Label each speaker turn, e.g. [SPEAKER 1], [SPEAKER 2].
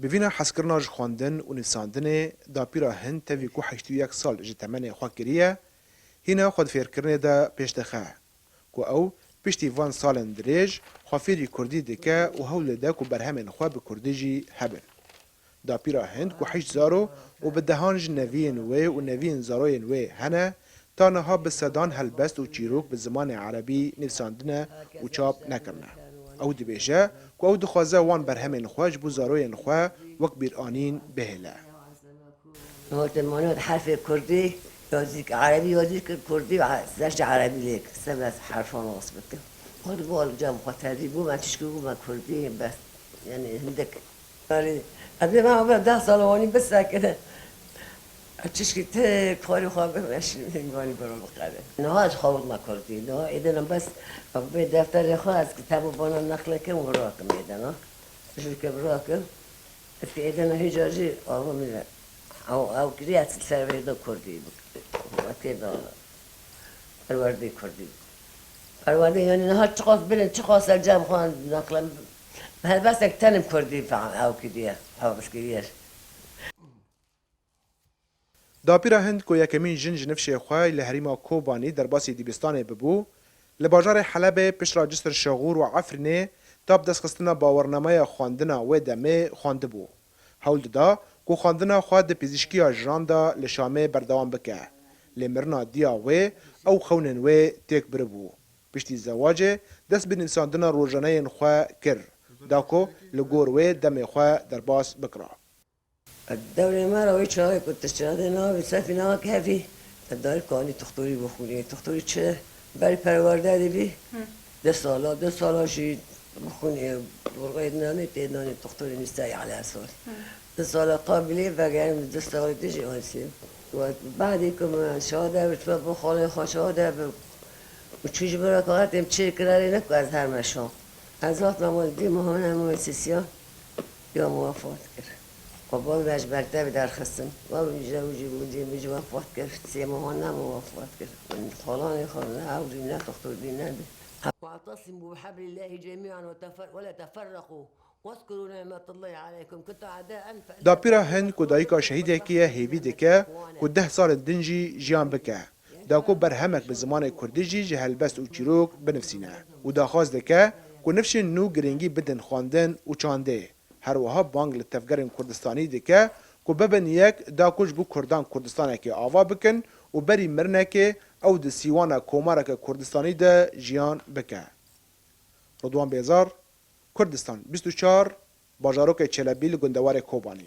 [SPEAKER 1] بوینا حسکرنا ج خواندن و نویساندن دا پیرا هند تاوی کو 81 سال ج تمن خوا کریه هینا خود فیرکرنه دا پیشتخه کو او پشتی وان سالن دریج خوافیری کردی دکه و هول دا کو برهمن خوا به کردی جی هبن. دا پیرا هند کو 8 زارو و به دهانج نوین و نوین زاروین و هنه تا نها به صدان هلبست و چیروک به زمان عربی نویساندنه و چاپ نکرنه. او دبیجه که او دخوازه وان برهمین خواج بو زاروین خواه وک بیرانین بهله.
[SPEAKER 2] مانوت حرف کردی یازیک عربی یازیک کردی و زشت عربی لیک سب از حرفان واسه بکن. خود بال جام خاطری بو من تشکر بو من کردی بس یعنی هندک. ولی از من اول 10 سال وانی بس ساکته. تشکر ته کاری خواب بمشیم هنگانی برام بخره. نه از خواب ما کردی نه ایدنم بس به دفتر خواه از کتاب بانا نقل کم و راکم ایدنا. شو که راکم. است ایدنا هجاری آوا میره. او کریات سروی دو کردی بود. وقتی دا پروردی کردی. پروردی یعنی نه چقاس برن چقاس الجام خوان نقلم. هل بس اکتنم کردی فهم او کدیه حافظ کدیه.
[SPEAKER 1] دا پیرا هند کو یکمین جنج نفشه خواه لحریما کوبانی در باسی دیبستان ببو لباجار حلب پیش راجستر شغور و عفرینه تاب دست خستنا باورنامه خواندنا و دمه خوانده بو. حول دا کو خواندنا خواه ده پیزشکی آجران دا لشامه بردوان بکه. لمرنا دیا و او خونن و تیک بربو. پشتی زواجه دست به نویساندنا روزانه خواه کر. دا کو لگور و دمه خواه در باس بکرا.
[SPEAKER 2] الدورة مرة ويتشاي كنت اشتغلنا بسفينة كافي الدار كاني تختوري بخوني تختوري چه بري پرورده بي ده سالا شي بخوني برغاية ناني تيداني تختوري نستاي على أساس ده سالا قابلي وقعم ده سالا تجي آنسي وبعدكم شهادة بتبقى بخالي خواه شهادة وچوش براكات ام چه کراری نکو از هر مشان از وقت ممالدی مهانه مؤسسیان یا موافقت کرد قبال داشت برده به درخستم و بودی موافقت کرد سه ماه نموافقت کرد من خالان خالان عوضی نه تختور بی نده واعتصموا بحبل الله جميعا ولا تفرقوا واذكروا نعمة الله عليكم كنتم أعداء
[SPEAKER 1] دا پیرا هند کو دایکا شهیده کیه هیوی دکه کو 10 سال دنجی جیان بکه دا کو برهمک به زمان کردی جی جهلبست و چیروک بنفسینه و دا خواست دکه کو نفش نو گرنگی بدن خواندن و چانده هر وها بانگ لتفگرن کردستانی دکه کو ببن یک دا کش بو کردان کردستانه که آوا بکن و بری مرنه که او د سیوانا کومارک کردستانی ده جیان بکه. رضوان بیزار کردستان 24 باجاروک چلبیل گندوار کوبانی